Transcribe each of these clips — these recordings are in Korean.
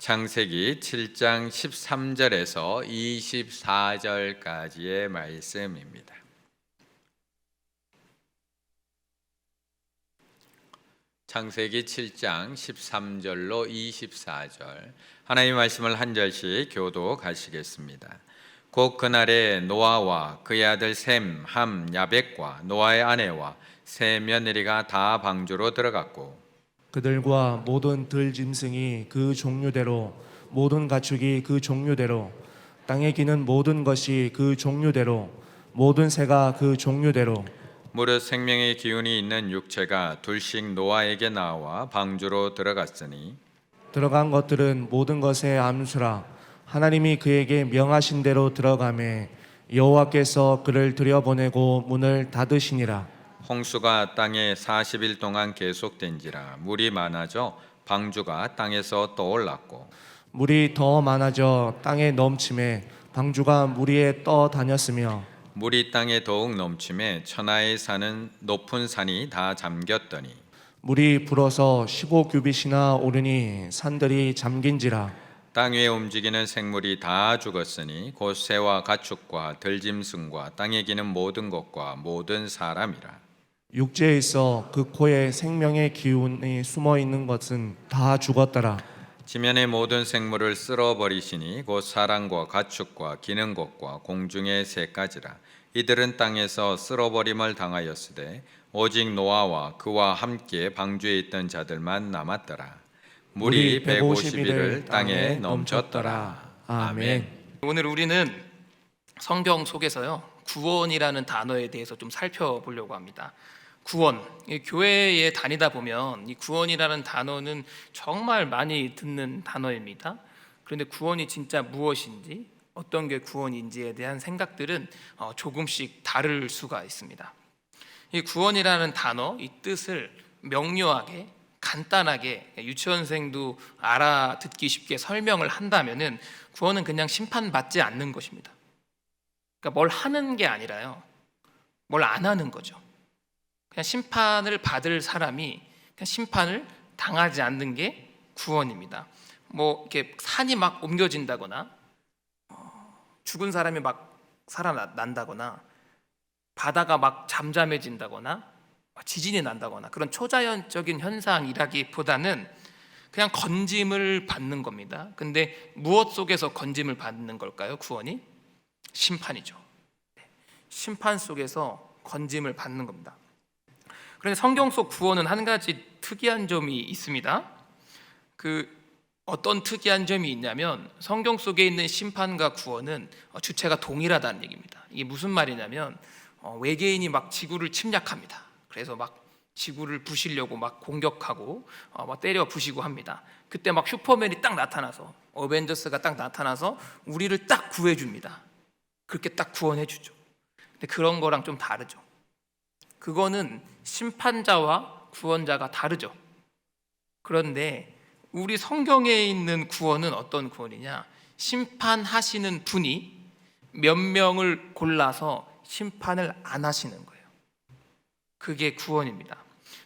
창세기 7장 13절에서 24절까지의 말씀입니다. 창세기 7장 13절로 24절 하나님의 말씀을 한 절씩 교독하시겠습니다. 곧 그날에 노아와 그의 아들 셈, 함, 야벳과 노아의 아내와 세 며느리가 다 방주로 들어갔고 그들과 모든 들짐승이 그 종류대로 모든 가축이 그 종류대로 땅에 기는 모든 것이 그 종류대로 모든 새가 그 종류대로 무릇 생명의 기운이 있는 육체가 둘씩 노아에게 나와 방주로 들어갔으니 들어간 것들은 모든 것의 암수라 하나님이 그에게 명하신 대로 들어가매 여호와께서 그를 들여보내고 문을 닫으시니라. 홍수가 땅에 40일 동안 계속된지라 물이 많아져 방주가 땅에서 떠올랐고 물이 더 많아져 땅에 넘침에 방주가 물 위에 떠다녔으며 물이 땅에 더욱 넘침에 천하에 사는 높은 산이 다 잠겼더니 물이 불어서 15규빗이나 오르니 산들이 잠긴지라. 땅 위에 움직이는 생물이 다 죽었으니 곧 새와 가축과 들짐승과 땅에 기는 모든 것과 모든 사람이라. 육지에 있어 그 코에 생명의 기운이 숨어 있는 것은 다 죽었더라. 지면의 모든 생물을 쓸어버리시니 곧 사람과 가축과 기는 것과 공중의 새까지라. 이들은 땅에서 쓸어버림을 당하였으되 오직 노아와 그와 함께 방주에 있던 자들만 남았더라. 물이 150일을 땅에 넘쳤더라. 아멘. 오늘 우리는 성경 속에서요 구원이라는 단어에 대해서 좀 살펴보려고 합니다. 구원, 교회에 다니다 보면 이 구원이라는 단어는 정말 많이 듣는 단어입니다. 그런데 구원이 진짜 무엇인지, 어떤 게 구원인지에 대한 생각들은 조금씩 다를 수가 있습니다. 이 구원이라는 단어, 이 뜻을 명료하게 간단하게 유치원생도 알아듣기 쉽게 설명을 한다면은 구원은 그냥 심판받지 않는 것입니다. 그러니까 뭘 하는 게 아니라요, 뭘 안 하는 거죠. 그냥 심판을 받을 사람이 그냥 심판을 당하지 않는 게 구원입니다. 뭐 이렇게 산이 막 옮겨진다거나 죽은 사람이 막 살아난다거나 바다가 막 잠잠해진다거나 지진이 난다거나 그런 초자연적인 현상이라기보다는 그냥 건짐을 받는 겁니다. 근데 무엇 속에서 건짐을 받는 걸까요? 구원이? 심판이죠. 심판 속에서 건짐을 받는 겁니다. 그런데 성경 속 구원은 한 가지 특이한 점이 있습니다. 어떤 특이한 점이 있냐면 성경 속에 있는 심판과 구원은 주체가 동일하다는 얘기입니다. 이게 무슨 말이냐면 외계인이 막 지구를 침략합니다. 그래서 막 지구를 부시려고 막 공격하고 막 때려 부시고 합니다. 그때 막 슈퍼맨이 딱 나타나서 어벤져스가 딱 나타나서 우리를 딱 구해줍니다. 그렇게 딱 구원해주죠. 근데 그런 거랑 좀 다르죠. 그거는 심판자와 구원자가 다르죠. 그런데 우리 성경에 있는 구원은 어떤 구원이냐? 심판하시는 분이 몇 명을 골라서 심판을 안 하시는 거예요. 그게 구원입니다.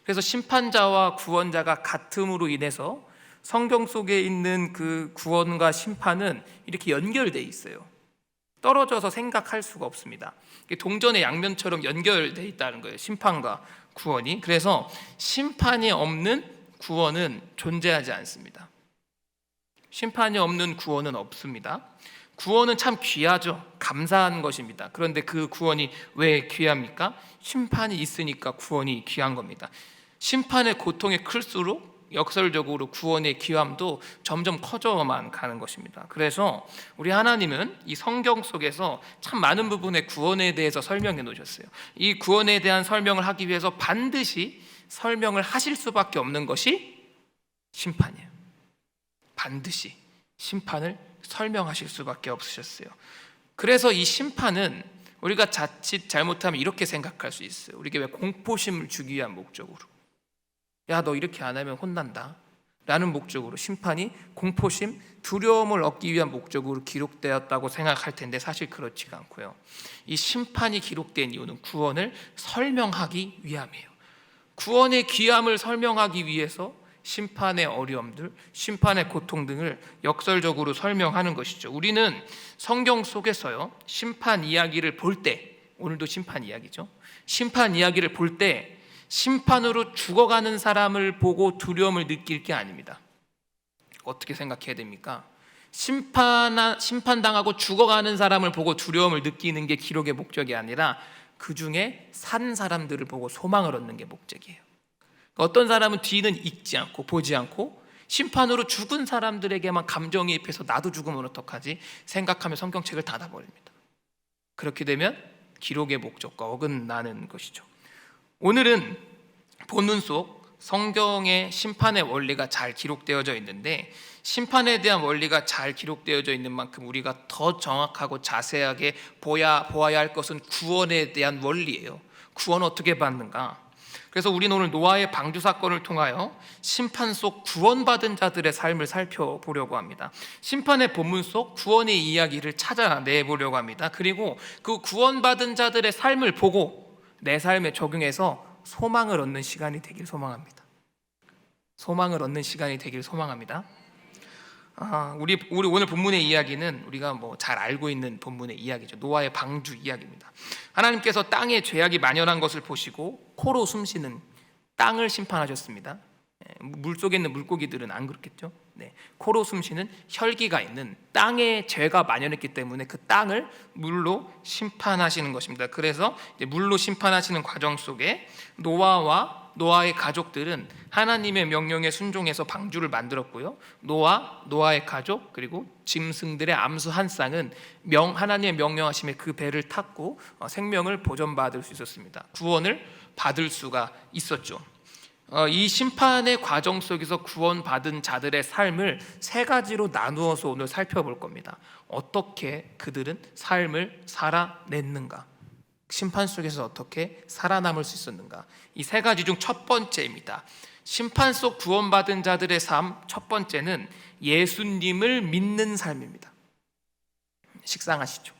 그래서 심판자와 구원자가 같음으로 인해서 성경 속에 있는 그 구원과 심판은 이렇게 연결되어 있어요. 떨어져서 생각할 수가 없습니다. 동전의 양면처럼 연결되어 있다는 거예요, 심판과 구원이. 그래서 심판이 없는 구원은 존재하지 않습니다. 심판이 없는 구원은 없습니다. 구원은 참 귀하죠. 감사한 것입니다. 그런데 그 구원이 왜 귀합니까? 심판이 있으니까 구원이 귀한 겁니다. 심판의 고통이 클수록 역설적으로 구원의 귀함도 점점 커져만 가는 것입니다. 그래서 우리 하나님은 이 성경 속에서 참 많은 부분의 구원에 대해서 설명해 놓으셨어요. 이 구원에 대한 설명을 하기 위해서 반드시 설명을 하실 수밖에 없는 것이 심판이에요. 반드시 심판을 설명하실 수밖에 없으셨어요. 그래서 이 심판은 우리가 자칫 잘못하면 이렇게 생각할 수 있어요. 우리에게 왜 공포심을 주기 위한 목적으로, 야, 너 이렇게 안 하면 혼난다 라는 목적으로 심판이 공포심, 두려움을 얻기 위한 목적으로 기록되었다고 생각할 텐데 사실 그렇지가 않고요. 이 심판이 기록된 이유는 구원을 설명하기 위함이에요. 구원의 귀함을 설명하기 위해서 심판의 어려움들, 심판의 고통 등을 역설적으로 설명하는 것이죠. 우리는 성경 속에서요, 심판 이야기를 볼 때, 오늘도 심판 이야기죠. 심판 이야기를 볼 때 심판으로 죽어가는 사람을 보고 두려움을 느낄 게 아닙니다. 어떻게 생각해야 됩니까? 심판당하고 죽어가는 사람을 보고 두려움을 느끼는 게 기록의 목적이 아니라 그 중에 산 사람들을 보고 소망을 얻는 게 목적이에요. 어떤 사람은 뒤는 읽지 않고 보지 않고 심판으로 죽은 사람들에게만 감정이입해서 나도 죽으면 어떡하지 생각하며 성경책을 닫아버립니다. 그렇게 되면 기록의 목적과 어긋나는 것이죠. 오늘은 본문 속 성경의 심판의 원리가 잘 기록되어져 있는데, 심판에 대한 원리가 잘 기록되어져 있는 만큼 우리가 더 정확하고 자세하게 보아야 할 것은 구원에 대한 원리예요. 구원 어떻게 받는가? 그래서 우리는 오늘 노아의 방주 사건을 통하여 심판 속 구원받은 자들의 삶을 살펴보려고 합니다. 심판의 본문 속 구원의 이야기를 찾아내보려고 합니다. 그리고 그 구원받은 자들의 삶을 보고 내 삶에 적용해서 소망을 얻는 시간이 되길 소망합니다. 소망을 얻는 시간이 되길 소망합니다. 우리 오늘 본문의 이야기는 우리가 잘 알고 있는 본문의 이야기죠. 노아의 방주 이야기입니다. 하나님께서 땅에 죄악이 만연한 것을 보시고 코로 숨쉬는 땅을 심판하셨습니다. 물속에 있는 물고기들은 안 그렇겠죠. 코로 숨쉬는 혈기가 있는 땅에 죄가 만연했기 때문에 그 땅을 물로 심판하시는 것입니다. 그래서 이제 물로 심판하시는 과정 속에 노아와 노아의 가족들은 하나님의 명령에 순종해서 방주를 만들었고요. 노아의 가족 그리고 짐승들의 암수 한 쌍은 하나님의 명령하심에 그 배를 탔고 생명을 보존받을 수 있었습니다. 구원을 받을 수가 있었죠. 이 심판의 과정 속에서 구원받은 자들의 삶을 세 가지로 나누어서 오늘 살펴볼 겁니다. 어떻게 그들은 삶을 살아냈는가? 심판 속에서 어떻게 살아남을 수 있었는가? 이 세 가지 중 첫 번째입니다. 심판 속 구원받은 자들의 삶, 첫 번째는 예수님을 믿는 삶입니다. 식상하시죠?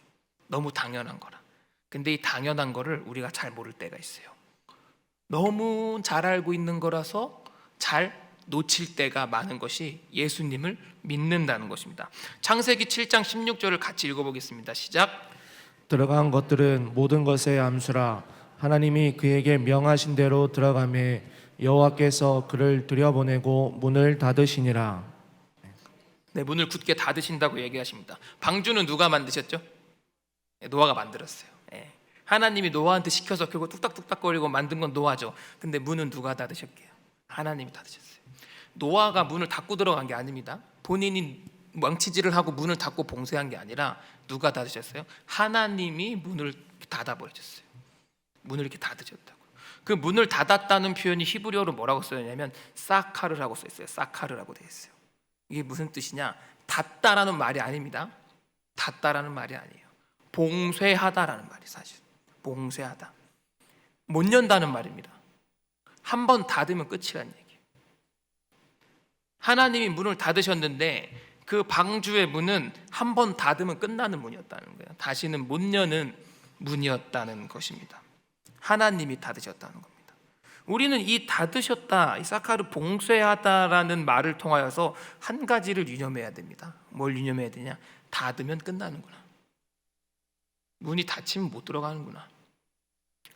너무 당연한 거라. 근데 이 당연한 거를 우리가 잘 모를 때가 있어요. 너무 잘 알고 있는 거라서 잘 놓칠 때가 많은 것이 예수님을 믿는다는 것입니다. 창세기 7장 16절을 같이 읽어보겠습니다. 시작. 들어간 것들은 모든 것의 암수라. 하나님이 그에게 명하신 대로 들어가매 여호와께서 그를 들여보내고 문을 닫으시니라. 문을 굳게 닫으신다고 얘기하십니다. 방주는 누가 만드셨죠? 노아가 만들었어요. 하나님이 노아한테 시켜서 결국 뚝딱뚝딱거리고 만든 건 노아죠. 근데 문은 누가 닫으셨게요? 하나님이 닫으셨어요. 노아가 문을 닫고 들어간 게 아닙니다. 본인이 망치질을 하고 문을 닫고 봉쇄한 게 아니라 누가 닫으셨어요? 하나님이 문을 닫아버리셨어요. 문을 이렇게 닫으셨다고. 그 문을 닫았다는 표현이 히브리어로 뭐라고 써있냐면 사카르라고 써있어요. 사카르라고 되어 있어요. 이게 무슨 뜻이냐? 닫다라는 말이 아닙니다. 닫다라는 말이 아니에요. 봉쇄하다라는 말이 사실. 봉쇄하다. 못 연다는 말입니다. 한 번 닫으면 끝이라는 얘기예요. 하나님이 문을 닫으셨는데 그 방주의 문은 한 번 닫으면 끝나는 문이었다는 거예요. 다시는 못 여는 문이었다는 것입니다. 하나님이 닫으셨다는 겁니다. 우리는 이 닫으셨다, 이 사카르 봉쇄하다라는 말을 통하여서 한 가지를 유념해야 됩니다. 뭘 유념해야 되냐? 닫으면 끝나는구나. 문이 닫히면 못 들어가는구나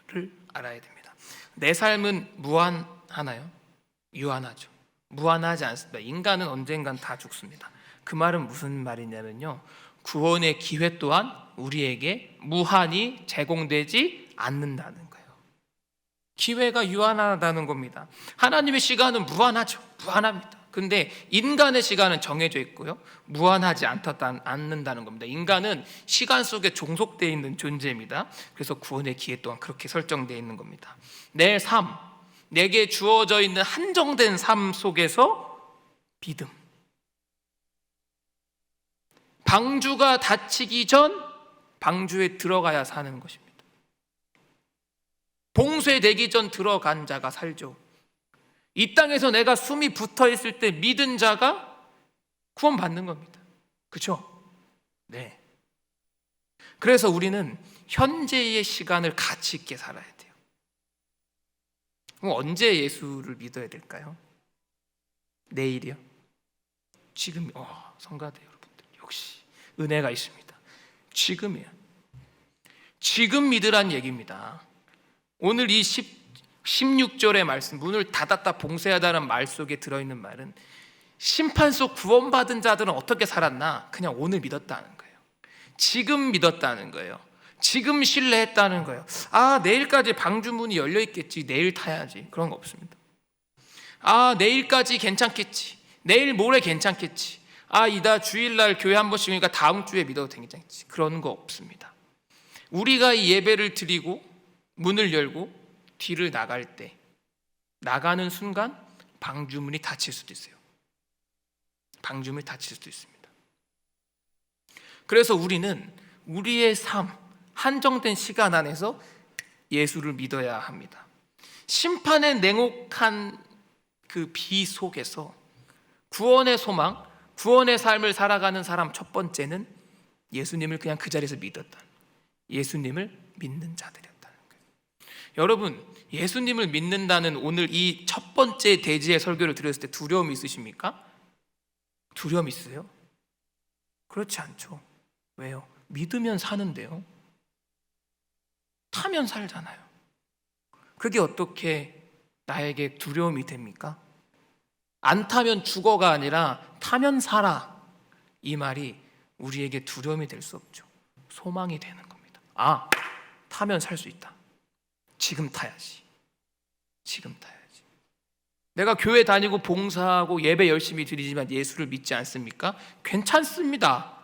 를 알아야 됩니다. 내 삶은 무한하나요? 유한하죠. 무한하지 않습니다. 인간은 언젠간 다 죽습니다. 그 말은 무슨 말이냐면요, 구원의 기회 또한 우리에게 무한히 제공되지 않는다는 거예요. 기회가 유한하다는 겁니다. 하나님의 시간은 무한하죠. 무한합니다. 근데 인간의 시간은 정해져 있고요, 무한하지 않는다는 겁니다. 인간은 시간 속에 종속되어 있는 존재입니다. 그래서 구원의 기회 또한 그렇게 설정되어 있는 겁니다. 내 삶, 내게 주어져 있는 한정된 삶 속에서 믿음, 방주가 닫히기 전 방주에 들어가야 사는 것입니다. 봉쇄되기 전 들어간 자가 살죠. 이 땅에서 내가 숨이 붙어 있을 때 믿은 자가 구원받는 겁니다. 그렇죠? 네. 그래서 우리는 현재의 시간을 가치 있게 살아야 돼요. 그럼 언제 예수를 믿어야 될까요? 내일이요? 지금. 성가대 여러분들 역시 은혜가 있습니다. 지금이에요. 지금 믿으란 얘기입니다. 오늘 이 16절의 말씀, 문을 닫았다 봉쇄하다는 말 속에 들어있는 말은 심판 속 구원받은 자들은 어떻게 살았나? 그냥 오늘 믿었다는 거예요. 지금 믿었다는 거예요. 지금 신뢰했다는 거예요. 내일까지 방주문이 열려 있겠지, 내일 타야지. 그런 거 없습니다. 내일까지 괜찮겠지, 내일 모레 괜찮겠지, 이다 주일날 교회 한 번씩 오니까 다음 주에 믿어도 괜찮겠지. 그런 거 없습니다. 우리가 이 예배를 드리고 문을 열고 뒤를 나갈 때, 나가는 순간 방주문이 닫힐 수도 있어요. 방주문이 닫힐 수도 있습니다. 그래서 우리는 우리의 삶, 한정된 시간 안에서 예수를 믿어야 합니다. 심판의 냉혹한 그 비 속에서 구원의 소망, 구원의 삶을 살아가는 사람 첫 번째는 예수님을 그냥 그 자리에서 믿었다. 예수님을 믿는 자들이었다는 거예요. 여러분, 예수님을 믿는다는 오늘 이 첫 번째 대지의 설교를 들었을 때 두려움이 있으십니까? 두려움 있어요? 그렇지 않죠. 왜요? 믿으면 사는데요. 타면 살잖아요. 그게 어떻게 나에게 두려움이 됩니까? 안 타면 죽어가 아니라 타면 살아. 이 말이 우리에게 두려움이 될 수 없죠. 소망이 되는 겁니다. 타면 살 수 있다. 지금 타야지. 지금 타야지. 내가 교회 다니고 봉사하고 예배 열심히 드리지만 예수를 믿지 않습니까? 괜찮습니다.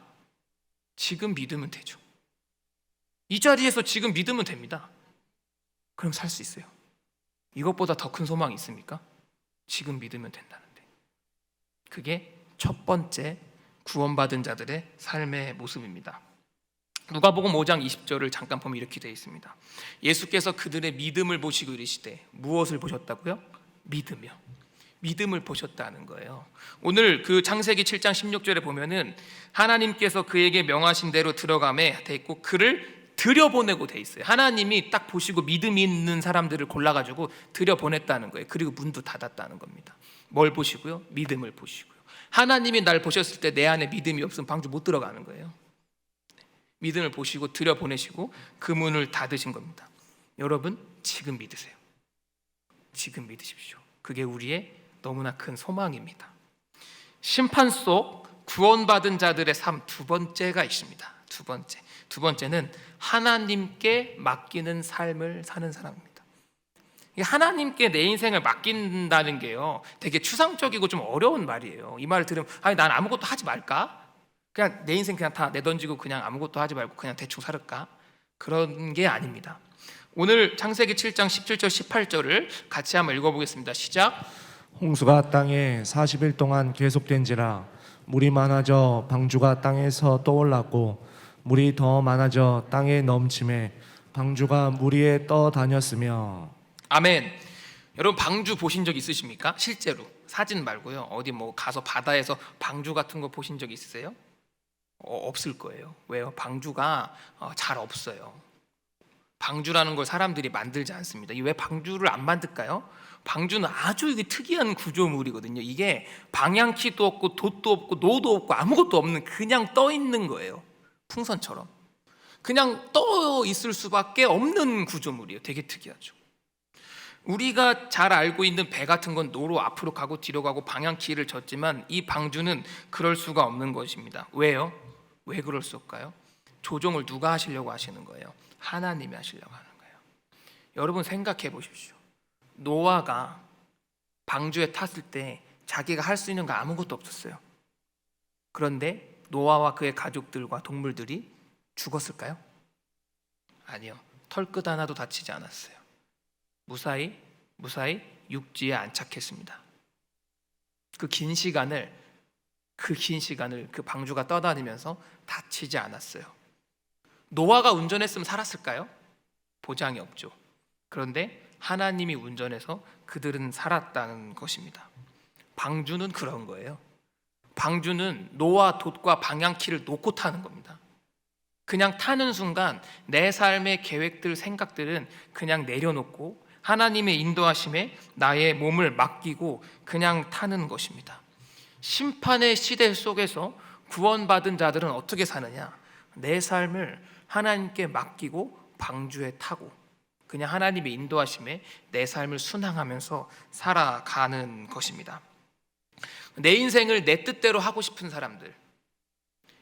지금 믿으면 되죠. 이 자리에서 지금 믿으면 됩니다. 그럼 살 수 있어요. 이것보다 더 큰 소망이 있습니까? 지금 믿으면 된다는데. 그게 첫 번째 구원받은 자들의 삶의 모습입니다. 누가복음 5장 20절을 잠깐 보면 이렇게 되어 있습니다. 예수께서 그들의 믿음을 보시고 이르시되, 무엇을 보셨다고요? 믿음을 보셨다는 거예요. 오늘 그 창세기 7장 16절에 보면은 하나님께서 그에게 명하신 대로 들어가매 돼 있고 그를 들여보내고 돼 있어요. 하나님이 딱 보시고 믿음이 있는 사람들을 골라가지고 들여보냈다는 거예요. 그리고 문도 닫았다는 겁니다. 뭘 보시고요? 믿음을 보시고요. 하나님이 날 보셨을 때 내 안에 믿음이 없으면 방주 못 들어가는 거예요. 믿음을 보시고 들여보내시고 그 문을 닫으신 겁니다. 여러분, 지금 믿으세요. 지금 믿으십시오. 그게 우리의 너무나 큰 소망입니다. 심판 속 구원받은 자들의 삶 두 번째가 있습니다. 두 번째는 하나님께 맡기는 삶을 사는 사람입니다. 하나님께 내 인생을 맡긴다는 게요, 되게 추상적이고 좀 어려운 말이에요. 이 말을 들으면 난 아무것도 하지 말까? 그냥 내 인생 그냥 다 내던지고 그냥 아무것도 하지 말고 그냥 대충 살을까? 그런 게 아닙니다. 오늘 창세기 7장 17절 18절을 같이 한번 읽어보겠습니다. 시작. 홍수가 땅에 40일 동안 계속된지라 물이 많아져 방주가 땅에서 떠올랐고 물이 더 많아져 땅에 넘침에 방주가 물 위에 떠다녔으며. 아멘. 여러분, 방주 보신 적 있으십니까? 실제로 사진 말고요. 어디 가서 바다에서 방주 같은 거 보신 적 있으세요? 없을 거예요. 왜요? 방주가 잘 없어요. 방주라는 걸 사람들이 만들지 않습니다. 왜 방주를 안 만들까요? 방주는 아주 이게 특이한 구조물이거든요. 이게 방향키도 없고 돛도 없고 노도 없고 아무것도 없는, 그냥 떠 있는 거예요. 풍선처럼 그냥 떠 있을 수밖에 없는 구조물이에요. 되게 특이하죠. 우리가 잘 알고 있는 배 같은 건 노로 앞으로 가고 뒤로 가고 방향키를 졌지만 이 방주는 그럴 수가 없는 것입니다. 왜요? 왜 그럴 수 없을까요? 조종을 누가 하시려고 하시는 거예요? 하나님이 하시려고 하는 거예요. 여러분, 생각해 보십시오. 노아가 방주에 탔을 때 자기가 할 수 있는 거 아무것도 없었어요. 그런데 노아와 그의 가족들과 동물들이 죽었을까요? 아니요. 털끝 하나도 다치지 않았어요. 무사히 육지에 안착했습니다. 그 긴 시간을 그 방주가 떠다니면서 다치지 않았어요. 노아가 운전했으면 살았을까요? 보장이 없죠. 그런데 하나님이 운전해서 그들은 살았다는 것입니다. 방주는 그런 거예요. 방주는 노와 돛과 방향키를 놓고 타는 겁니다. 그냥 타는 순간 내 삶의 계획들, 생각들은 그냥 내려놓고 하나님의 인도하심에 나의 몸을 맡기고 그냥 타는 것입니다. 심판의 시대 속에서 구원받은 자들은 어떻게 사느냐? 내 삶을 하나님께 맡기고 방주에 타고 그냥 하나님의 인도하심에 내 삶을 순항하면서 살아가는 것입니다. 내 인생을 내 뜻대로 하고 싶은 사람들,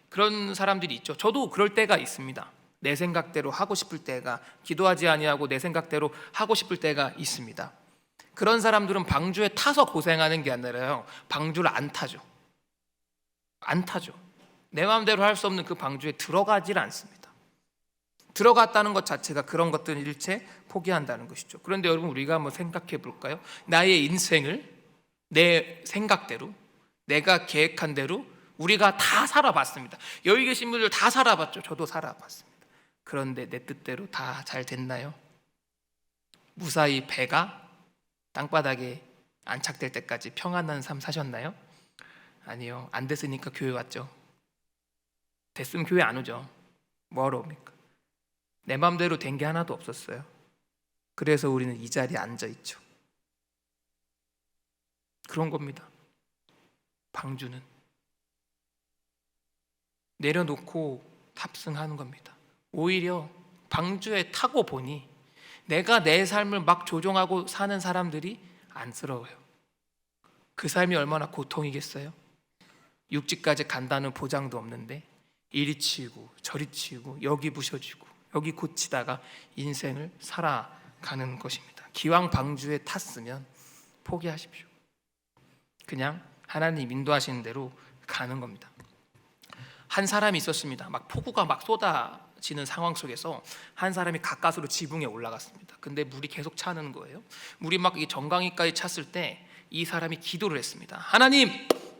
그런 사람들이 있죠. 저도 그럴 때가 있습니다. 내 생각대로 하고 싶을 때가, 기도하지 아니하고 내 생각대로 하고 싶을 때가 있습니다. 그런 사람들은 방주에 타서 고생하는 게 아니라요, 방주를 안 타죠. 안 타죠. 내 마음대로 할 수 없는 그 방주에 들어가질 않습니다. 들어갔다는 것 자체가 그런 것들을 일체 포기한다는 것이죠. 그런데 여러분, 우리가 한번 생각해 볼까요? 나의 인생을 내 생각대로, 내가 계획한 대로 우리가 다 살아봤습니다. 여기 계신 분들 다 살아봤죠. 저도 살아봤습니다. 그런데 내 뜻대로 다 잘 됐나요? 무사히 배가 땅바닥에 안착될 때까지 평안한 삶 사셨나요? 아니요. 안 됐으니까 교회 왔죠. 됐으면 교회 안 오죠. 뭐하러 옵니까? 내 마음대로 된 게 하나도 없었어요. 그래서 우리는 이 자리에 앉아 있죠. 그런 겁니다. 방주는 내려놓고 탑승하는 겁니다. 오히려 방주에 타고 보니 내가 내 삶을 막 조종하고 사는 사람들이 안쓰러워요. 그 삶이 얼마나 고통이겠어요? 육지까지 간다는 보장도 없는데 이리 치이고 저리 치이고 여기 부셔지고 여기 고치다가 인생을 살아가는 것입니다. 기왕 방주에 탔으면 포기하십시오. 그냥 하나님 인도하시는 대로 가는 겁니다. 한 사람이 있었습니다. 막 폭우가 막 쏟아지는 상황 속에서 한 사람이 가까스로 지붕에 올라갔습니다. 근데 물이 계속 차는 거예요. 물이 막 이 정강이까지 찼을 때 이 사람이 기도를 했습니다. 하나님,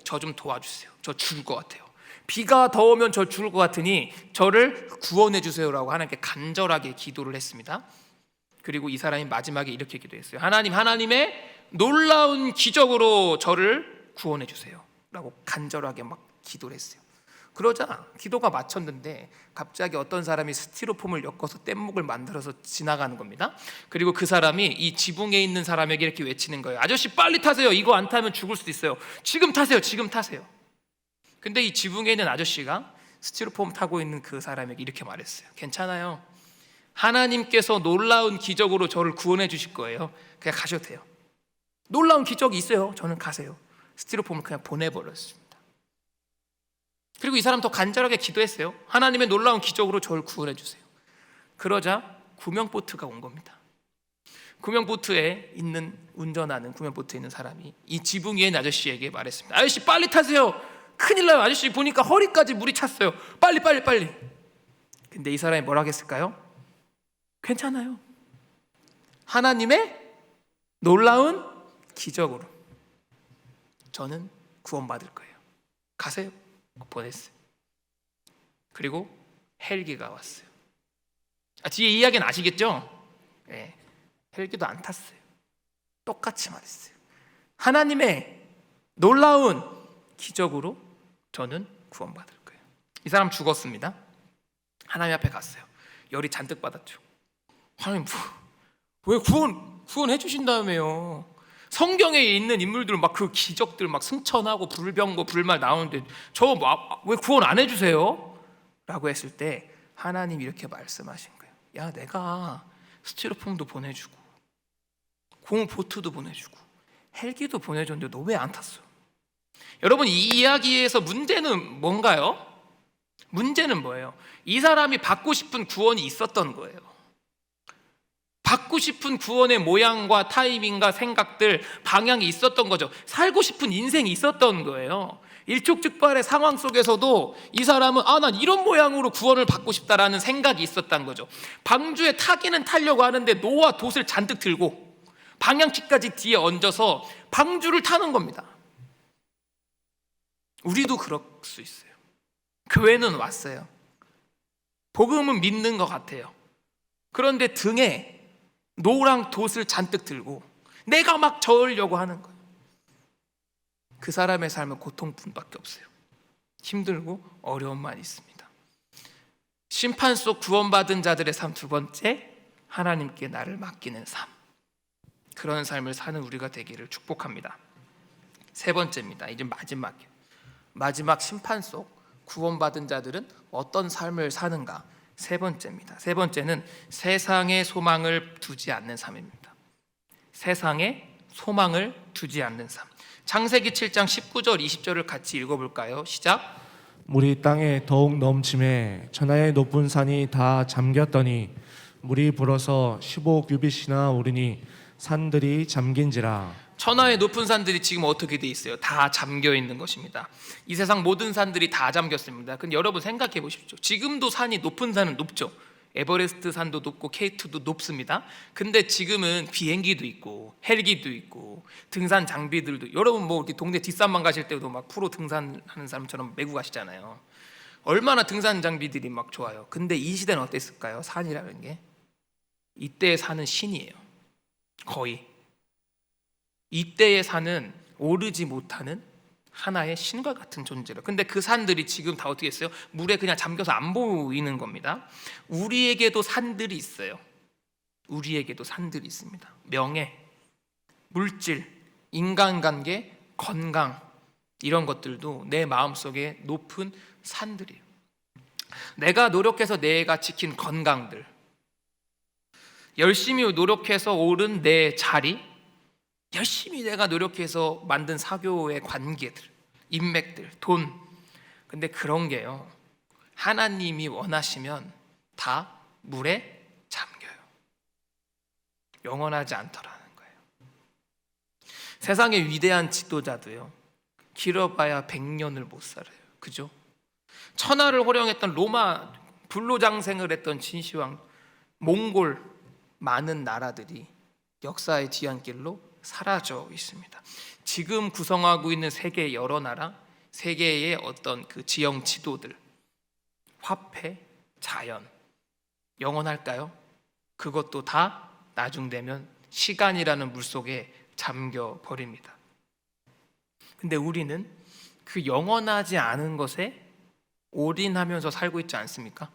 저 좀 도와주세요. 저 죽을 것 같아요. 비가 더 오면 저 죽을 것 같으니 저를 구원해 주세요라고 하나님께 간절하게 기도를 했습니다. 그리고 이 사람이 마지막에 이렇게 기도했어요. 하나님, 하나님의 놀라운 기적으로 저를 구원해 주세요 라고 간절하게 막 기도를 했어요. 그러자 기도가 마쳤는데 갑자기 어떤 사람이 스티로폼을 엮어서 뗏목을 만들어서 지나가는 겁니다. 그리고 그 사람이 이 지붕에 있는 사람에게 이렇게 외치는 거예요. 아저씨, 빨리 타세요. 이거 안 타면 죽을 수도 있어요. 지금 타세요. 지금 타세요. 근데 이 지붕에 있는 아저씨가 스티로폼 타고 있는 그 사람에게 이렇게 말했어요. 괜찮아요. 하나님께서 놀라운 기적으로 저를 구원해 주실 거예요. 그냥 가셔도 돼요. 놀라운 기적이 있어요. 저는 가세요. 스티로폼을 그냥 보내버렸습니다. 그리고 이 사람 더 간절하게 기도했어요. 하나님의 놀라운 기적으로 저를 구원해 주세요. 그러자 구명보트가 온 겁니다. 구명보트에 있는, 운전하는 구명보트에 있는 사람이 이 지붕 위에 있는 아저씨에게 말했습니다. 아저씨, 빨리 타세요. 큰일 나요. 아저씨 보니까 허리까지 물이 찼어요. 빨리. 근데 이 사람이 뭐라고 했을까요? 괜찮아요. 하나님의 놀라운 기적으로 저는 구원받을 거예요. 가세요. 보냈어요. 그리고 헬기가 왔어요. 뒤에 이야기는 아시겠죠? 네, 헬기도 안 탔어요. 똑같이 말했어요. 하나님의 놀라운 기적으로 저는 구원받을 거예요. 이 사람 죽었습니다. 하나님 앞에 갔어요. 열이 잔뜩 받았죠. 하나님, 왜 구원해 주신다며요? 성경에 있는 인물들 막 그 기적들 막 승천하고 불병거 불말 나오는데 저 왜 구원 안 해주세요? 라고 했을 때 하나님 이렇게 말씀하신 거예요. 야, 내가 스티로폼도 보내주고 공보트도 보내주고 헬기도 보내줬는데 너 왜 안 탔어? 여러분, 이 이야기에서 문제는 뭔가요? 문제는 뭐예요? 이 사람이 받고 싶은 구원이 있었던 거예요. 받고 싶은 구원의 모양과 타이밍과 생각들, 방향이 있었던 거죠. 살고 싶은 인생이 있었던 거예요. 일촉즉발의 상황 속에서도 이 사람은 난 이런 모양으로 구원을 받고 싶다라는 생각이 있었던 거죠. 방주에 타기는 타려고 하는데 노와 돛을 잔뜩 들고 방향키까지 뒤에 얹어서 방주를 타는 겁니다. 우리도 그럴 수 있어요. 교회는 왔어요. 복음은 믿는 것 같아요. 그런데 등에 노랑 돛을 잔뜩 들고 내가 막 저으려고 하는 거예요. 그 사람의 삶은 고통뿐밖에 없어요. 힘들고 어려움만 있습니다. 심판 속 구원받은 자들의 삶 두 번째, 하나님께 나를 맡기는 삶. 그런 삶을 사는 우리가 되기를 축복합니다. 세 번째입니다. 이제 마지막 심판 속 구원받은 자들은 어떤 삶을 사는가? 세 번째입니다. 세 번째는 세상에 소망을 두지 않는 삶입니다. 세상에 소망을 두지 않는 삶. 창세기 7장 19절 20절을 같이 읽어볼까요? 시작. 물이 땅에 더욱 넘침에 천하의 높은 산이 다 잠겼더니 물이 불어서 15규빗이나 오르니 산들이 잠긴지라. 천하의 높은 산들이 지금 어떻게 돼 있어요? 다 잠겨 있는 것입니다. 이 세상 모든 산들이 다 잠겼습니다. 근데 여러분 생각해 보십시오. 지금도 높은 산은 높죠. 에버레스트 산도 높고 K2도 높습니다. 근데 지금은 비행기도 있고 헬기도 있고 등산 장비들도, 여러분 뭐 이렇게 동네 뒷산만 가실 때도 막 프로 등산하는 사람처럼 메고 가시잖아요. 얼마나 등산 장비들이 막 좋아요. 근데 이 시대는 어땠을까요? 산이라는 게 이때의 산은 신이에요. 거의 이때의 산은 오르지 못하는 하나의 신과 같은 존재로. 근데 그 산들이 지금 다 어떻게 했어요? 물에 그냥 잠겨서 안 보이는 겁니다. 우리에게도 산들이 있어요. 우리에게도 산들이 있습니다. 명예, 물질, 인간관계, 건강, 이런 것들도 내 마음속에 높은 산들이에요. 내가 노력해서 내가 지킨 건강들, 열심히 노력해서 오른 내 자리, 열심히 내가 노력해서 만든 사교의 관계들, 인맥들, 돈. 근데 그런 게요, 하나님이 원하시면 다 물에 잠겨요. 영원하지 않더라는 거예요. 세상의 위대한 지도자도요, 길어봐야 100년을 못 살아요. 그죠? 천하를 호령했던 로마, 불로장생을 했던 진시황, 몽골, 많은 나라들이 역사의 뒤안길로 사라져 있습니다. 지금 구성하고 있는 세계 여러 나라, 세계의 어떤 그 지형 지도들, 화폐, 자연, 영원할까요? 그것도 다 나중 되면 시간이라는 물속에 잠겨 버립니다. 근데 우리는 그 영원하지 않은 것에 올인하면서 살고 있지 않습니까?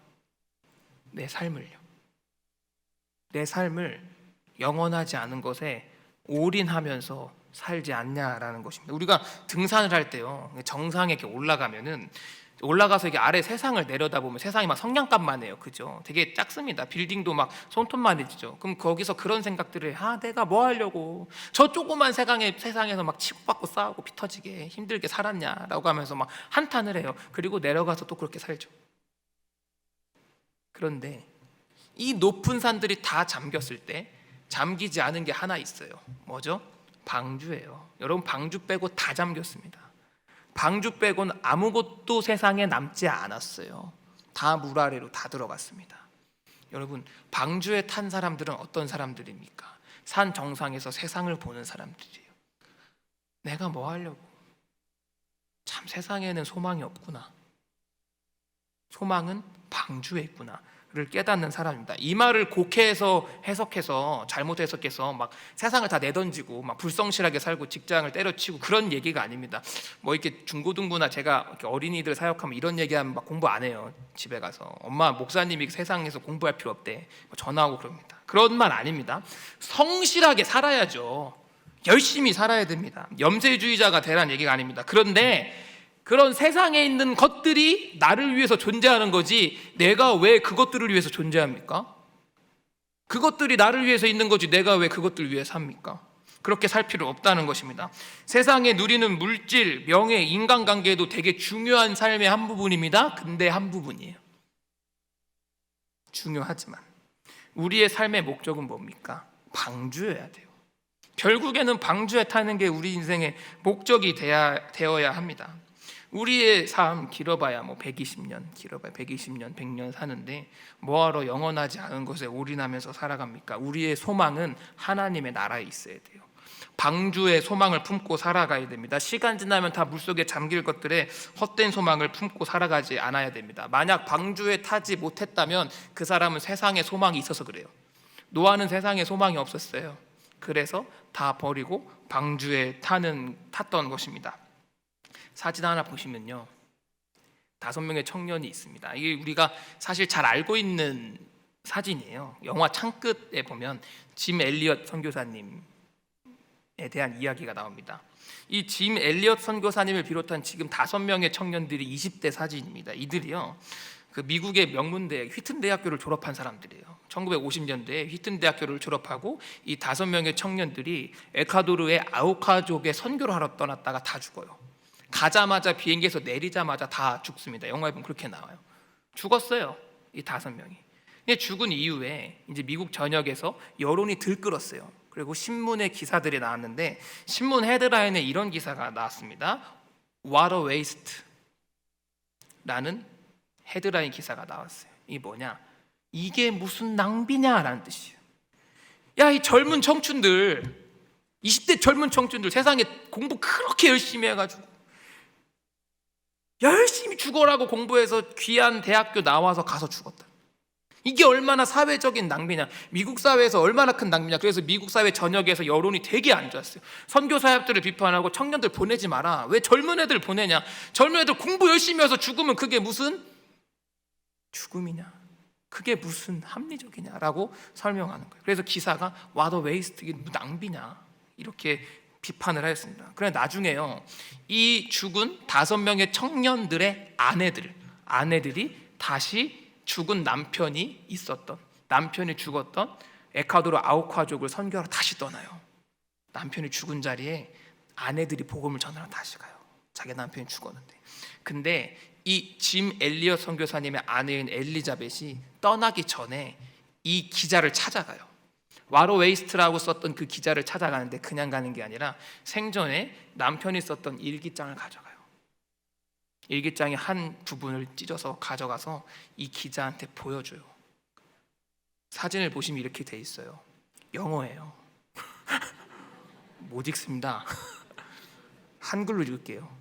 내 삶을요. 내 삶을 영원하지 않은 것에 올인하면서 살지 않냐라는 것입니다. 우리가 등산을 할 때요, 정상에 이렇게 올라가서 이게 아래 세상을 내려다보면 세상이 막 성냥갑만 해요. 그죠? 되게 작습니다. 빌딩도 막 손톱만 해지죠. 그럼 거기서 그런 생각들을, 내가 뭐 하려고 저 조그만 세상에서 막 치고받고 싸우고 피 터지게 힘들게 살았냐라고 하면서 막 한탄을 해요. 그리고 내려가서 또 그렇게 살죠. 그런데 이 높은 산들이 다 잠겼을 때 잠기지 않은 게 하나 있어요. 뭐죠? 방주예요. 여러분, 방주 빼고 다 잠겼습니다. 방주 빼고는 아무것도 세상에 남지 않았어요. 다 물 아래로 다 들어갔습니다. 여러분, 방주에 탄 사람들은 어떤 사람들입니까? 산 정상에서 세상을 보는 사람들이에요. 내가 뭐 하려고? 참 세상에는 소망이 없구나. 소망은 방주에 있구나 를 깨닫는 사람입니다. 이 말을 곡해해서 해석해서 잘못 해석해서 막 세상을 다 내던지고 막 불성실하게 살고 직장을 때려치고 그런 얘기가 아닙니다. 뭐 이렇게 중고등부나 제가 이렇게 어린이들 사역하면 이런 얘기하면 막 공부 안 해요. 집에 가서 엄마 목사님이 세상에서 공부할 필요 없대 전화하고 그럽니다. 그런 말 아닙니다. 성실하게 살아야죠. 열심히 살아야 됩니다. 염세주의자가 되라는 얘기가 아닙니다. 그런데 그런 세상에 있는 것들이 나를 위해서 존재하는 거지 내가 왜 그것들을 위해서 존재합니까? 그것들이 나를 위해서 있는 거지 내가 왜 그것들을 위해 삽니까? 그렇게 살 필요 없다는 것입니다. 세상에 누리는 물질, 명예, 인간관계도 되게 중요한 삶의 한 부분입니다. 근데 한 부분이에요. 중요하지만 우리의 삶의 목적은 뭡니까? 방주여야 돼요. 결국에는 방주에 타는 게 우리 인생의 목적이 되어야 합니다. 우리의 삶 길어봐야 120년, 100년 사는데 뭐하러 영원하지 않은 것에 올인하면서 살아갑니까? 우리의 소망은 하나님의 나라에 있어야 돼요. 방주의 소망을 품고 살아가야 됩니다. 시간 지나면 다 물속에 잠길 것들에 헛된 소망을 품고 살아가지 않아야 됩니다. 만약 방주에 타지 못했다면 그 사람은 세상에 소망이 있어서 그래요. 노아는 세상에 소망이 없었어요. 그래서 다 버리고 방주에 탔던 것입니다. 사진 하나 보시면요, 5명의 청년이 있습니다. 이게 우리가 사실 잘 알고 있는 사진이에요. 영화 창끝에 보면 짐 엘리엇 선교사님 대한 이야기가 나옵니다. 이 짐 엘리엇 선교사님을 비롯한 지금 5명의 청년들이 20대 사진입니다. 이들이요, 그 미국의 명문대 휘튼 대학교를 졸업한 사람들이에요. 1950년대에 휘튼 대학교를 졸업하고 이 5명의 청년들이 에콰도르의 아우카족에 선교를 하러 떠났다가 다 죽어요. 가자마자 비행기에서 내리자마자 다 죽습니다. 영화에 보면 그렇게 나와요. 죽었어요, 이 5명이. 근데 죽은 이후에 이제 미국 전역에서 여론이 들끓었어요. 그리고 신문에 기사들이 나왔는데 신문 헤드라인에 이런 기사가 나왔습니다. Water Waste라는 헤드라인 기사가 나왔어요. 이게 뭐냐? 이게 무슨 낭비냐라는 뜻이에요. 야, 이 젊은 청춘들, 20대 젊은 청춘들 세상에 공부 그렇게 열심히 해가지고 열심히 죽어라고 공부해서 귀한 대학교 나와서 가서 죽었다. 이게 얼마나 사회적인 낭비냐, 미국 사회에서 얼마나 큰 낭비냐. 그래서 미국 사회 전역에서 여론이 되게 안 좋았어요. 선교 사역들을 비판하고 청년들 보내지 마라. 왜 젊은 애들 보내냐? 젊은 애들 공부 열심히 해서 죽으면 그게 무슨 죽음이냐? 그게 무슨 합리적이냐라고 설명하는 거예요. 그래서 기사가 와더 웨이스트, 이게 낭비냐 이렇게 비판을 하였습니다. 그런데 나중에요, 이 죽은 5명의 청년들의 아내들이 다시 죽은 남편이 죽었던 에콰도르 아우카족을 선교하러 다시 떠나요. 남편이 죽은 자리에 아내들이 복음을 전하러 다시 가요. 자기 남편이 죽었는데. 근데 이 짐 엘리엇 선교사님의 아내인 엘리자벳이 떠나기 전에 이 기자를 찾아가요. 와로 웨이스트라고 썼던 그 기자를 찾아가는데 그냥 가는 게 아니라 생전에 남편이 썼던 일기장을 가져가요. 일기장의 한 부분을 찢어서 가져가서 이 기자한테 보여줘요. 사진을 보시면 이렇게 돼 있어요. 영어예요. 못 읽습니다. 한글로 읽을게요.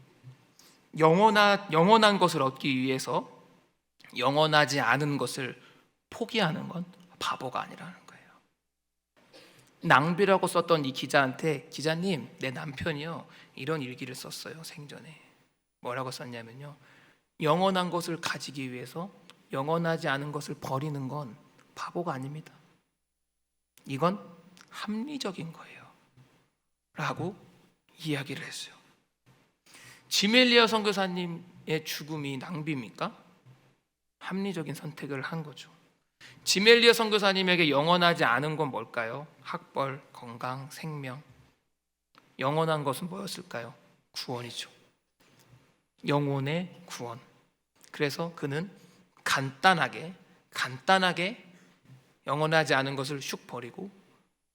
영원한 것을 얻기 위해서 영원하지 않은 것을 포기하는 건 바보가 아니라는 거예요. 낭비라고 썼던 이 기자한테, 기자님, 내 남편이요 이런 일기를 썼어요. 생전에 뭐라고 썼냐면요, 영원한 것을 가지기 위해서 영원하지 않은 것을 버리는 건 바보가 아닙니다. 이건 합리적인 거예요 라고 이야기를 했어요. 짐 엘리엇 선교사님의 죽음이 낭비입니까? 합리적인 선택을 한 거죠. 짐 엘리엇 선교사님에게 영원하지 않은 건 뭘까요? 학벌, 건강, 생명. 영원한 것은 뭐였을까요? 구원이죠. 영혼의 구원. 그래서 그는 간단하게 영원하지 않은 것을 슉 버리고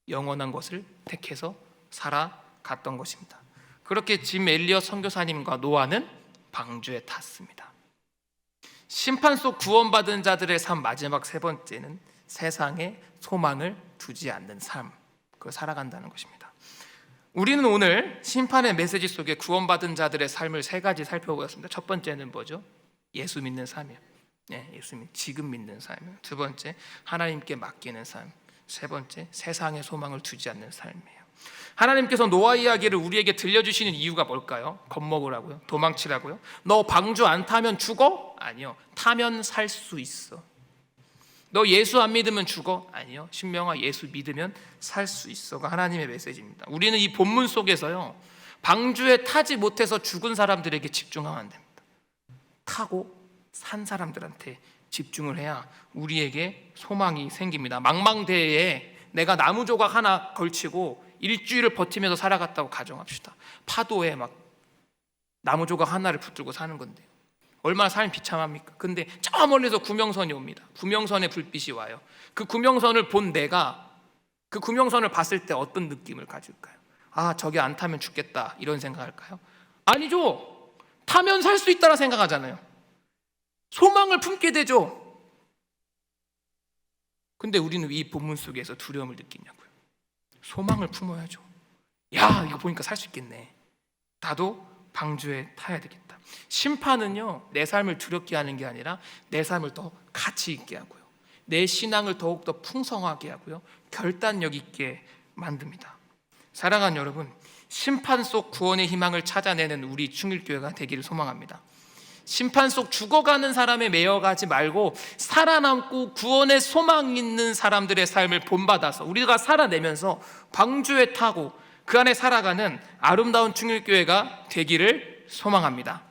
영원한 것을 택해서 살아갔던 것입니다. 그렇게 짐 엘리엇 선교사님과 노아는 방주에 탔습니다. 심판 속 구원받은 자들의 삶, 마지막 3번째는 세상에 소망을 두지 않는 삶, 그걸 살아간다는 것입니다. 우리는 오늘 심판의 메시지 속에 구원받은 자들의 삶을 3가지 살펴보았습니다. 첫 번째는 뭐죠? 예수 믿는 삶이에요. 지금 믿는 삶이에요. 2번째, 하나님께 맡기는 삶. 3번째, 세상에 소망을 두지 않는 삶이에요. 하나님께서 노아 이야기를 우리에게 들려주시는 이유가 뭘까요? 겁먹으라고요? 도망치라고요? 너 방주 안 타면 죽어? 아니요. 타면 살 수 있어. 너 예수 안 믿으면 죽어? 아니요. 신명아, 예수 믿으면 살 수 있어가 하나님의 메시지입니다. 우리는 이 본문 속에서요, 방주에 타지 못해서 죽은 사람들에게 집중하면 안 됩니다. 타고 산 사람들한테 집중을 해야 우리에게 소망이 생깁니다. 망망대해에 내가 나무 조각 하나 걸치고 일주일을 버티면서 살아갔다고 가정합시다. 파도에 막 나무 조각 하나를 붙들고 사는 건데요, 얼마나 삶이 비참합니까? 근데 저 멀리서 구명선이 옵니다. 구명선의 불빛이 와요. 그 구명선을 본 내가 그 구명선을 봤을 때 어떤 느낌을 가질까요? 아, 저기 안 타면 죽겠다 이런 생각할까요? 아니죠. 타면 살 수 있다라 생각하잖아요. 소망을 품게 되죠. 근데 우리는 이 본문 속에서 두려움을 느끼냐고요. 소망을 품어야죠. 야, 이거 보니까 살 수 있겠네. 나도 방주에 타야 되겠다. 심판은요, 내 삶을 두렵게 하는 게 아니라 내 삶을 더 가치 있게 하고요, 내 신앙을 더욱더 풍성하게 하고요, 결단력 있게 만듭니다. 사랑하는 여러분, 심판 속 구원의 희망을 찾아내는 우리 충일교회가 되기를 소망합니다. 심판 속 죽어가는 사람에 매여가지 말고 살아남고 구원의 소망 있는 사람들의 삶을 본받아서 우리가 살아내면서 방주에 타고 그 안에 살아가는 아름다운 충일교회가 되기를 소망합니다.